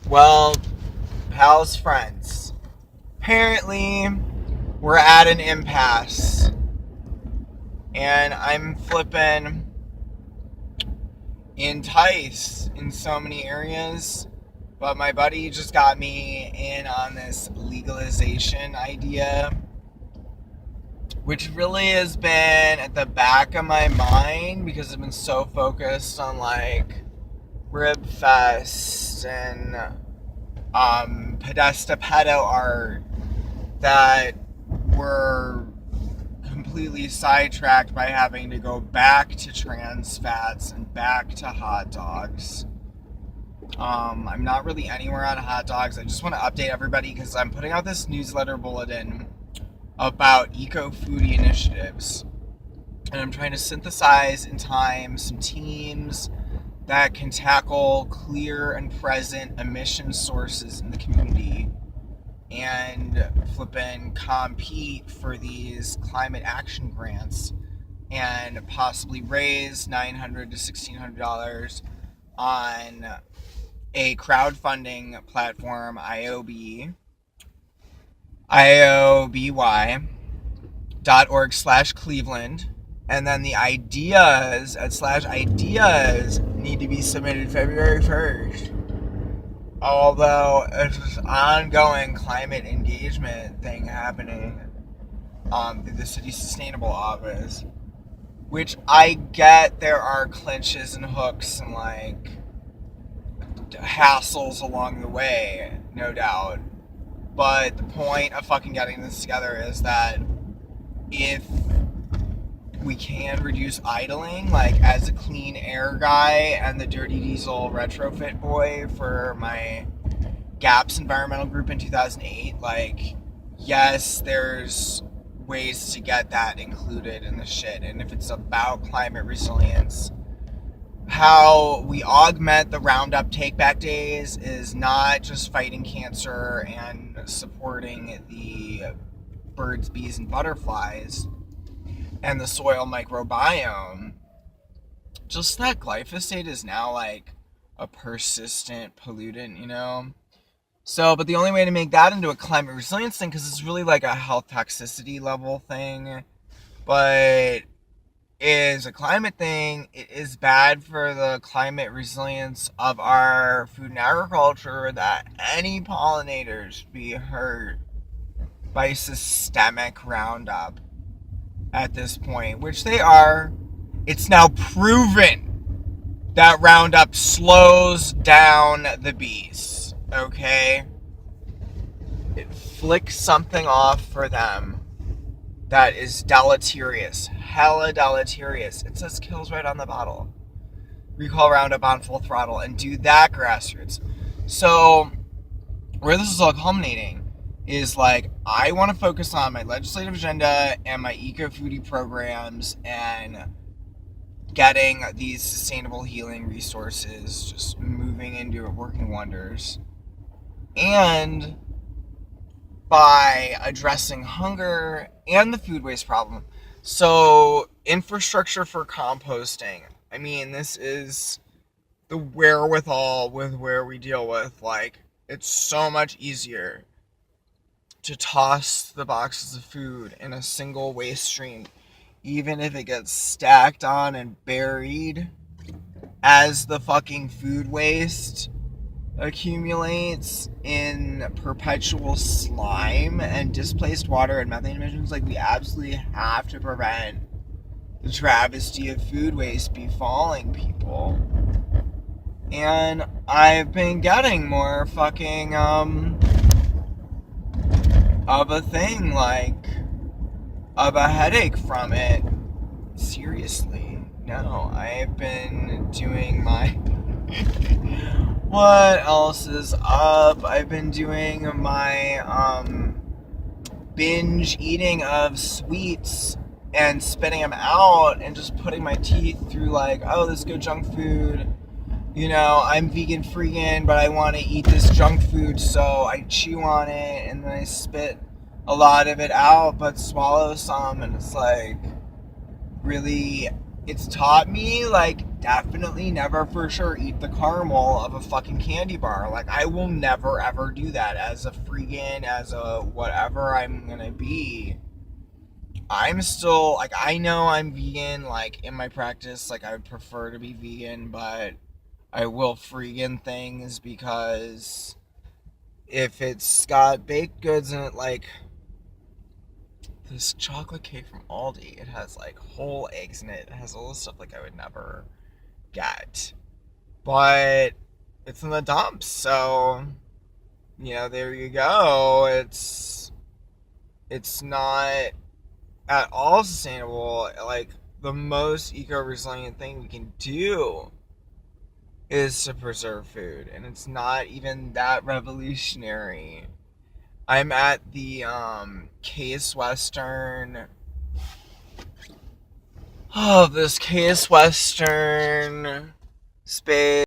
Well, pals, friends. Apparently, we're at an impasse, and I'm flipping enticed in so many areas. But my buddy just got me in on this legalization idea, which really has been at the back of my mind because I've been so focused on like Rib Fest and Podesta pedo art that were completely sidetracked by having to go back to trans fats and back to hot dogs. I'm not really anywhere on hot dogs. I just want to update everybody because I'm putting out this newsletter bulletin about eco-foodie initiatives. And I'm trying to synthesize in time some teams that can tackle clear and present emission sources in the community and flippin' compete for these climate action grants and possibly raise $900 to $1,600 on a crowdfunding platform, IOBY.org/Cleveland. And then the ideas at /ideas need to be submitted February 1st. Although it's this ongoing climate engagement thing happening through the city sustainable office, which I get there are clinches and hooks and like hassles along the way, no doubt. But the point of fucking getting this together is that if we can reduce idling, like as a clean air guy and the Dirty Diesel retrofit boy for my GAPS environmental group in 2008, like, yes, there's ways to get that included in the shit. And if it's about climate resilience, how we augment the Roundup take-back days is not just fighting cancer and supporting the birds, bees, and butterflies and the soil microbiome. Just that glyphosate is now like a persistent pollutant, you know? So, but the only way to make that into a climate resilience thing, because it's really like a health toxicity level thing, but is a climate thing, it is bad for the climate resilience of our food and agriculture that any pollinators be hurt by systemic Roundup at this point, which they are. It's now proven that Roundup slows down the bees, okay? It flicks something off for them that is deleterious, hella deleterious. It says kills right on the bottle. Recall Roundup on full throttle and do that, grassroots. So, where this is all culminating is like, I want to focus on my legislative agenda and my eco-foodie programs and getting these sustainable healing resources just moving into it, working wonders. And by addressing hunger and the food waste problem. So, infrastructure for composting. I mean, this is the wherewithal with where we deal with. Like, it's so much easier to toss the boxes of food in a single waste stream, even if it gets stacked on and buried as the fucking food waste accumulates in perpetual slime and displaced water and methane emissions. Like, we absolutely have to prevent the travesty of food waste befalling people. And I've been getting more fucking of a thing, like, of a headache from it. Seriously, no, I've been doing my what else is up? I've been doing my binge eating of sweets and spitting them out and just putting my teeth through like, oh, this good junk food. You know, I'm vegan freaking, but I want to eat this junk food, so I chew on it and then I spit a lot of it out, but swallow some, and it's like really it's taught me, like, definitely never for sure eat the caramel of a fucking candy bar. Like, I will never ever do that as a freegan, as a whatever I'm gonna be. I'm still, like, I know I'm vegan, like, in my practice, like, I would prefer to be vegan, but I will freegan things because if it's got baked goods in it, like this chocolate cake from Aldi, it has like whole eggs in it. It has all this stuff like I would never get. But it's in the dumps, so there you go. It's not at all sustainable. Like, the most eco-resilient thing we can do is to preserve food, and it's not even that revolutionary. I'm at the Case Western. Oh, this Case Western space.